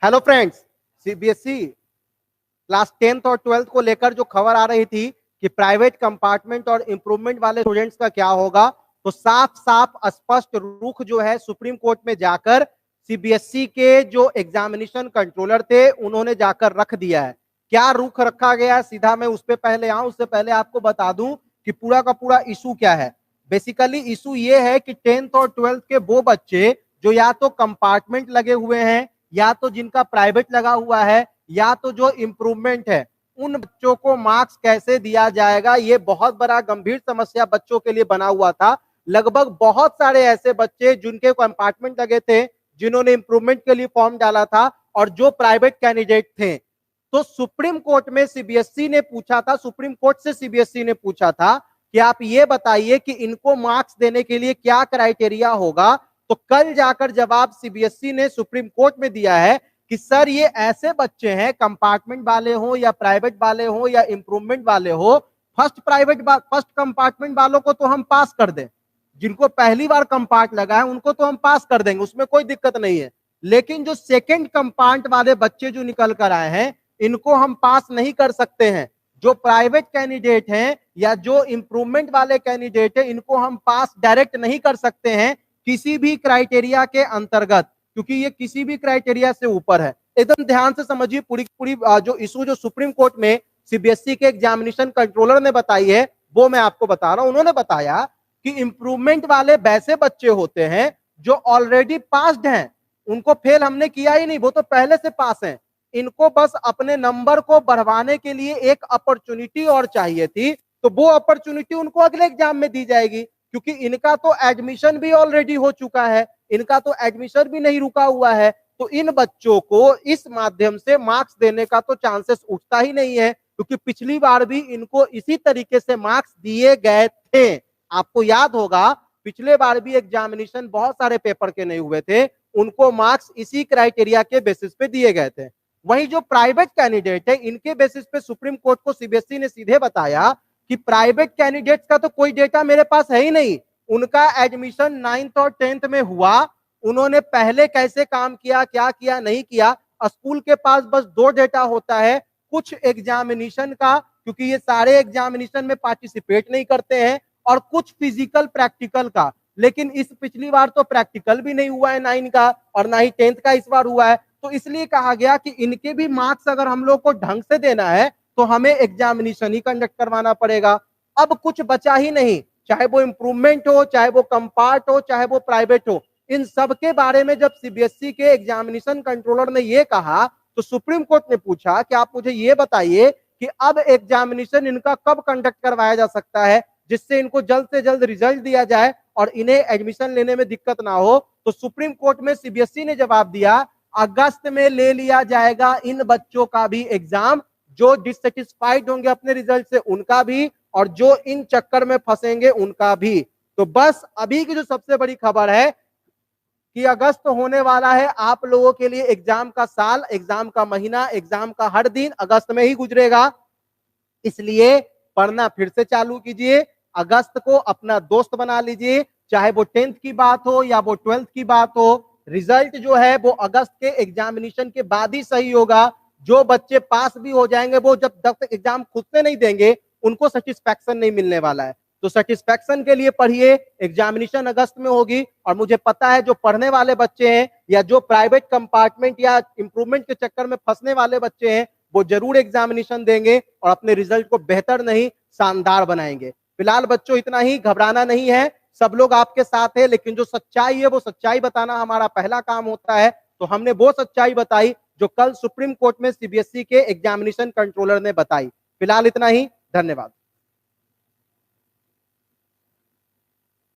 Hello friends, CBSE class 10th और 12th को लेकर जो खबर आ रही थी कि प्राइवेट कंपार्टमेंट और इंप्रूवमेंट वाले स्टूडेंट्स का क्या होगा, तो साफ साफ स्पष्ट रुख जो है सुप्रीम कोर्ट में जाकर सीबीएसई के जो एग्जामिनेशन कंट्रोलर थे उन्होंने जाकर रख दिया है। क्या रुख रखा गया है, सीधा मैं उस पर पहले आऊं उससे पहले आपको बता दूं कि पूरा का पूरा इशू क्या है। बेसिकली इशू ये है कि 10th और 12th के वो बच्चे जो या तो कंपार्टमेंट लगे हुए हैं, या तो जिनका प्राइवेट लगा हुआ है, या तो जो इम्प्रूवमेंट है, उन बच्चों को मार्क्स कैसे दिया जाएगा, ये बहुत बड़ा गंभीर समस्या बच्चों के लिए बना हुआ था। लगभग बहुत सारे ऐसे बच्चे जिनके कंपार्टमेंट लगे थे, जिन्होंने इम्प्रूवमेंट के लिए फॉर्म डाला था, और जो प्राइवेट कैंडिडेट थे, तो सुप्रीम कोर्ट में सीबीएसई ने पूछा था, सुप्रीम कोर्ट से सीबीएसई ने पूछा था कि आप ये बताइए कि इनको मार्क्स देने के लिए क्या क्राइटेरिया होगा। तो कल जाकर जवाब सीबीएसई ने सुप्रीम कोर्ट में दिया है कि सर ये ऐसे बच्चे हैं, कंपार्टमेंट वाले हो या प्राइवेट वाले हो या इंप्रूवमेंट वाले हो, फर्स्ट कंपार्टमेंट वालों को तो हम पास कर दें, जिनको पहली बार कंपार्ट लगा है उनको तो हम पास कर देंगे, उसमें कोई दिक्कत नहीं है। लेकिन जो सेकंड कंपार्ट वाले बच्चे जो निकल कर आए हैं, इनको हम पास नहीं कर सकते हैं। जो प्राइवेट कैंडिडेट हैं या जो इंप्रूवमेंट वाले कैंडिडेट हैं, इनको हम पास डायरेक्ट नहीं कर सकते हैं किसी भी क्राइटेरिया के अंतर्गत, क्योंकि ये किसी भी क्राइटेरिया से ऊपर है। एकदम ध्यान से समझिए, पूरी पूरी जो इशू जो सुप्रीम कोर्ट में सीबीएसई के एग्जामिनेशन कंट्रोलर ने बताई है वो मैं आपको बता रहा हूं। उन्होंने बताया कि इंप्रूवमेंट वाले वैसे बच्चे होते हैं जो ऑलरेडी पास्ड हैं, उनको फेल हमने किया ही नहीं, वो तो पहले से पास हैं। इनको बस अपने नंबर को बढ़वाने के लिए एक अपॉर्चुनिटी और चाहिए थी, तो वो अपॉर्चुनिटी उनको अगले एग्जाम में दी जाएगी, क्योंकि इनका तो एडमिशन भी ऑलरेडी हो चुका है, इनका तो एडमिशन भी नहीं रुका हुआ है। तो इन बच्चों को इस माध्यम से मार्क्स देने का तो चांसेस उठता ही नहीं है, क्योंकि पिछली बार भी इनको इसी तरीके से मार्क्स दिए गए थे। आपको याद होगा, पिछले बार भी एग्जामिनेशन बहुत सारे पेपर के नहीं हुए थे, उनको मार्क्स इसी क्राइटेरिया के बेसिस पे दिए गए थे। वहीं जो प्राइवेट कैंडिडेट है, इनके बेसिस पे सुप्रीम कोर्ट को सीबीएसई ने सीधे बताया कि प्राइवेट कैंडिडेट्स का तो कोई डेटा मेरे पास है ही नहीं, उनका एडमिशन 9th और 10th में हुआ, उन्होंने पहले कैसे काम किया, क्या किया, नहीं किया, स्कूल के पास बस 2 डेटा होता है, कुछ एग्जामिनेशन का, क्योंकि ये सारे एग्जामिनेशन में पार्टिसिपेट नहीं करते हैं, और कुछ फिजिकल प्रैक्टिकल का। लेकिन इस पिछली बार तो प्रैक्टिकल भी नहीं हुआ है 9 का, और ना ही 10th का इस बार हुआ है। तो इसलिए कहा गया कि इनके भी मार्क्स अगर हम लोग को ढंग से देना है तो हमें एग्जामिनेशन ही कंडक्ट करवाना पड़ेगा। अब कुछ बचा ही नहीं, चाहे वो इंप्रूवमेंट हो, चाहे वो कंपार्ट हो, चाहे वो प्राइवेट हो, इन सब के बारे में जब सीबीएसई के एग्जामिनेशन कंट्रोलर ने ये कहा, तो सुप्रीम कोर्ट ने पूछा कि आप मुझे ये बताइए कि अब एग्जामिनेशन इनका कब कंडक्ट करवाया जा सकता है, जिससे इनको जल्द से जल्द रिजल्ट दिया जाए और इन्हें एडमिशन लेने में दिक्कत ना हो। तो सुप्रीम कोर्ट में सीबीएसई ने जवाब दिया, अगस्त में ले लिया जाएगा इन बच्चों का भी एग्जाम, जो डिससेटिस्फाइड होंगे अपने रिजल्ट से उनका भी, और जो इन चक्कर में फंसेंगे उनका भी। तो बस अभी की जो सबसे बड़ी खबर है कि अगस्त होने वाला है, आप लोगों के लिए एग्जाम का साल, एग्जाम का महीना, एग्जाम का हर दिन अगस्त में ही गुजरेगा। इसलिए पढ़ना फिर से चालू कीजिए, अगस्त को अपना दोस्त बना लीजिए, चाहे वो 10th की बात हो या वो 12th की बात हो। रिजल्ट जो है वो अगस्त के एग्जामिनेशन के बाद ही सही होगा। जो बच्चे पास भी हो जाएंगे, वो जब तक एग्जाम खुद से नहीं देंगे उनको सेटिस्फैक्शन नहीं मिलने वाला है। तो सेटिस्फैक्शन के लिए पढ़िए, एग्जामिनेशन अगस्त में होगी, और मुझे पता है जो पढ़ने वाले बच्चे हैं या जो प्राइवेट कंपार्टमेंट या इंप्रूवमेंट के चक्कर में फंसने वाले बच्चे हैं, वो जरूर एग्जामिनेशन देंगे और अपने रिजल्ट को बेहतर नहीं शानदार बनाएंगे। फिलहाल बच्चों इतना ही, घबराना नहीं है, सब लोग आपके साथ है, लेकिन जो सच्चाई है वो सच्चाई बताना हमारा पहला काम होता है। तो हमने वो सच्चाई बताई जो कल सुप्रीम कोर्ट में सीबीएसई के एग्जामिनेशन कंट्रोलर ने बताई। फिलहाल इतना ही, धन्यवाद।